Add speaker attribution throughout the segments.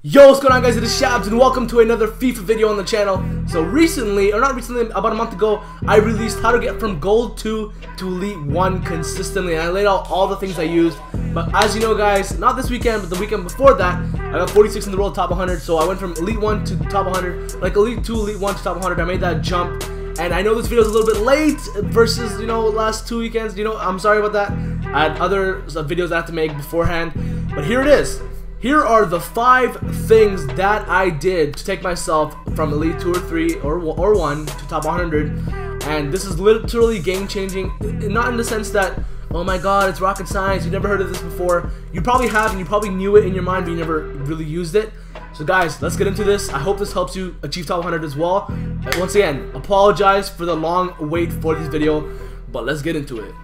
Speaker 1: Yo, what's going on, guys? It is Shabs and welcome to another FIFA video on the channel. So recently, or not recently, about a month ago, I released how to get from Gold 2 to Elite 1 consistently, and I laid out all the things I used. But as you know, guys, not this weekend, but the weekend before that, I got 46 in the row, top 100. So I went from Elite 1 to top 100, like Elite 2, Elite 1 to top 100. I made that jump. And I know this video is a little bit late versus, last 2 weekends. I'm sorry about that. I had other videos I had to make beforehand. But here it is. Here are the 5 things that I did to take myself from Elite 2 or 3 or 1 to top 100. And this is literally game changing. Not in the sense that, oh my god, it's rocket science, you never heard of this before. You probably have, and you probably knew it in your mind, but you never really used it. So guys, let's get into this. I hope this helps you achieve top 100 as well. And once again, apologize for the long wait for this video, but let's get into it.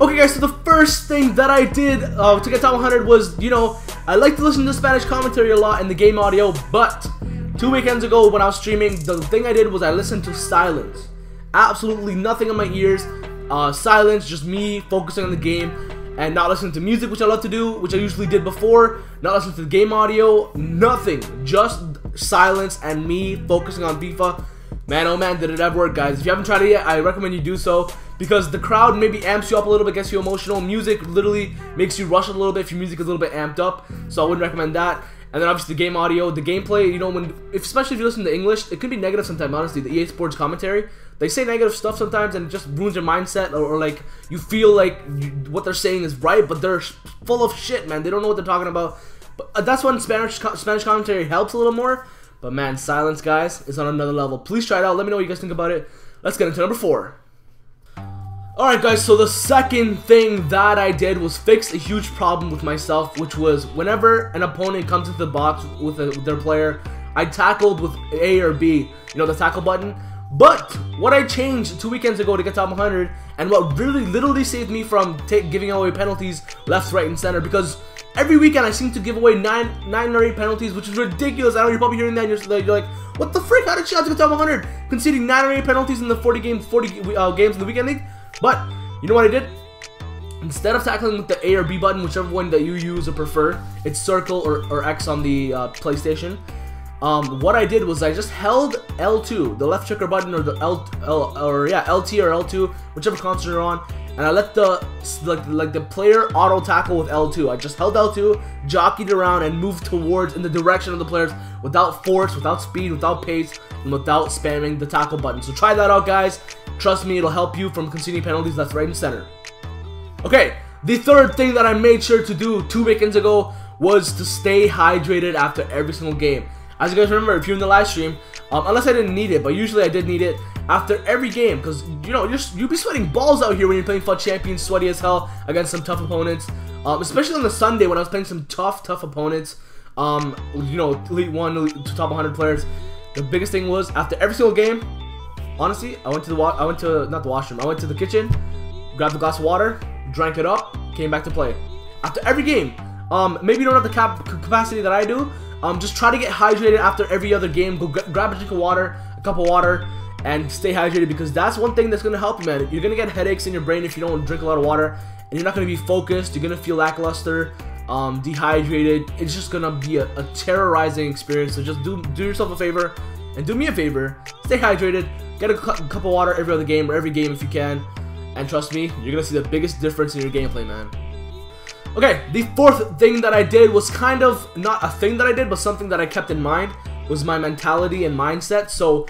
Speaker 1: Okay guys, so the first thing that I did to get top 100 was, I like to listen to Spanish commentary a lot in the game audio, but 2 weekends ago when I was streaming, the thing I did was I listened to silence. Absolutely nothing in my ears, silence, just me focusing on the game and not listening to music, which I love to do, which I usually did before, not listening to the game audio, nothing, just silence and me focusing on FIFA. Man, oh man, did it ever work, guys. If you haven't tried it yet, I recommend you do so, because the crowd maybe amps you up a little bit, gets you emotional. Music literally makes you rush a little bit if your music is a little bit amped up, so I wouldn't recommend that. And then obviously the game audio, the gameplay, especially if you listen to English, it can be negative sometimes, honestly. The EA Sports commentary, they say negative stuff sometimes and it just ruins your mindset, or like you feel like what they're saying is right, but they're full of shit, man. They don't know what they're talking about. But that's when Spanish commentary helps a little more. But man, silence, guys, is on another level. Please try it out. Let me know what you guys think about it. Let's get into number 4. Alright guys, so the second thing that I did was fix a huge problem with myself, which was whenever an opponent comes into the box with their player, I tackled with A or B, the tackle button. But what I changed 2 weekends ago to get top 100, and what really literally saved me from giving away penalties left, right, and center, because every weekend I seem to give away 9 or 8 penalties, which is ridiculous. I know you're probably hearing that and you're like, what the frick, how did Shabs get top 100? Conceding 9 or 8 penalties in the 40 games in the weekend league? But, you know what I did? Instead of tackling with the A or B button, whichever one that you use or prefer, it's circle or X on the PlayStation. What I did was I just held L2, the left trigger button, or the LT or L2, whichever console you're on, and I let the player auto tackle with L2. I just held L2, jockeyed around, and moved towards in the direction of the players without force, without speed, without pace, and without spamming the tackle button. So try that out, guys. Trust me, it'll help you from conceding penalties left, right, and center. Okay, the third thing that I made sure to do 2 weekends ago was to stay hydrated after every single game. As you guys remember, if you're in the live stream, unless I didn't need it, but usually I did need it after every game, because you'll be sweating balls out here when you're playing FUT Champions, sweaty as hell against some tough opponents. Especially on the Sunday when I was playing some tough opponents. Elite 1, Elite 2, top 100 players. The biggest thing was after every single game. Honestly, I went to the kitchen, grabbed a glass of water, drank it up, came back to play. After every game, maybe you don't have the capacity that I do. Just try to get hydrated after every other game. Go grab a drink of water, a cup of water, and stay hydrated, because that's one thing that's gonna help you, man. You're gonna get headaches in your brain if you don't drink a lot of water, and you're not gonna be focused. You're gonna feel lackluster, dehydrated. It's just gonna be a terrorizing experience. So just do yourself a favor, and do me a favor. Stay hydrated. Get a cup of water every other game, or every game if you can. And trust me, you're gonna see the biggest difference in your gameplay, man. Okay, the fourth thing that I did was kind of not a thing that I did, but something that I kept in mind, was my mentality and mindset. So,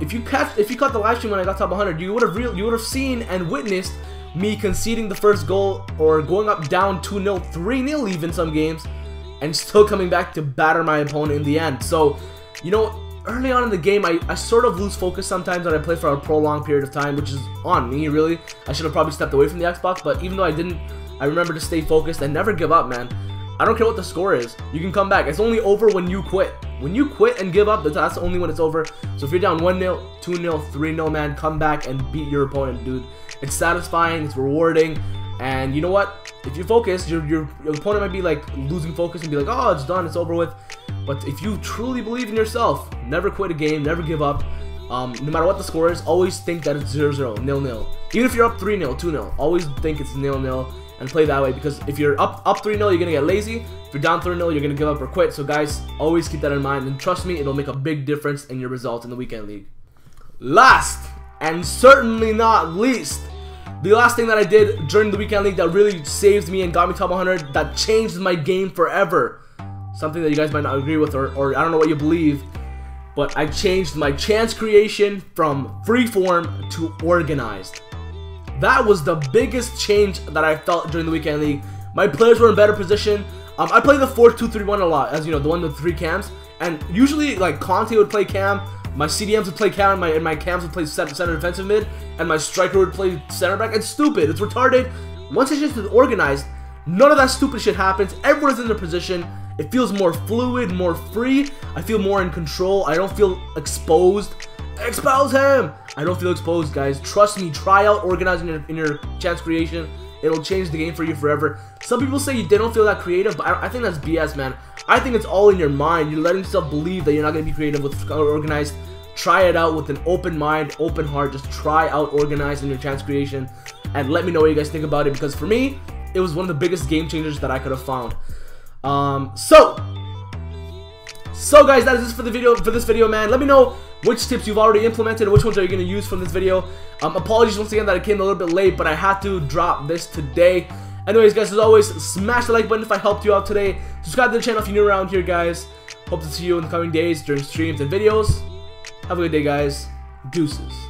Speaker 1: if you caught the live stream when I got top 100, you would have seen and witnessed me conceding the first goal, or going up down 2-0, 3-0 even some games, and still coming back to batter my opponent in the end. So, early on in the game, I sort of lose focus sometimes when I play for a prolonged period of time, which is on me, really. I should have probably stepped away from the Xbox, but even though I didn't, I remember to stay focused and never give up, man. I don't care what the score is. You can come back. It's only over when you quit. When you quit and give up, that's only when it's over. So if you're down 1-0, 2-0, 3-0, man, come back and beat your opponent, dude. It's satisfying, it's rewarding, and you know what? If you focus, your opponent might be like losing focus and be like, oh, it's done, it's over with. But if you truly believe in yourself, never quit a game, never give up. No matter what the score is, always think that it's 0-0, 0-0. Even if you're up 3-0, 2-0, always think it's 0-0. and play that way, because if you're up 3-0, you're gonna get lazy. If you're down 3-0, you're gonna give up or quit. So guys, always keep that in mind, and trust me, it'll make a big difference in your results in the weekend league. Last and certainly not least, the last thing that I did during the weekend league that really saved me and got me top 100, that changed my game forever. Something that you guys might not agree with, or I don't know what you believe, but I changed my chance creation from freeform to organized. That was the biggest change that I felt during the weekend league. My players were in better position. I play the 4-2-3-1 a lot, as you know, the one with 3 cams. And usually, like, Conte would play cam, my CDMs would play cam, and my cams would play center defensive mid, and my striker would play center back. It's stupid. It's retarded. Once it's just organized, none of that stupid shit happens. Everyone's in their position. It feels more fluid, more free. I feel more in control. I don't feel exposed. Expose him! I don't feel exposed, guys. Trust me, try out organizing in your chance creation. It'll change the game for you forever. Some people say they don't feel that creative, but I think that's BS, man. I think it's all in your mind. You're letting yourself believe that you're not going to be creative with organized. Try it out with an open mind, open heart. Just try out organized in your chance creation, and let me know what you guys think about it, because for me, it was one of the biggest game changers that I could have found. So guys, that is it for this video, man. Let me know which tips you've already implemented and which ones are you going to use from this video. Apologies once again that I came a little bit late, but I had to drop this today. Anyways, guys, as always, smash the like button if I helped you out today. Subscribe to the channel if you're new around here, guys. Hope to see you in the coming days during streams and videos. Have a good day, guys. Deuces.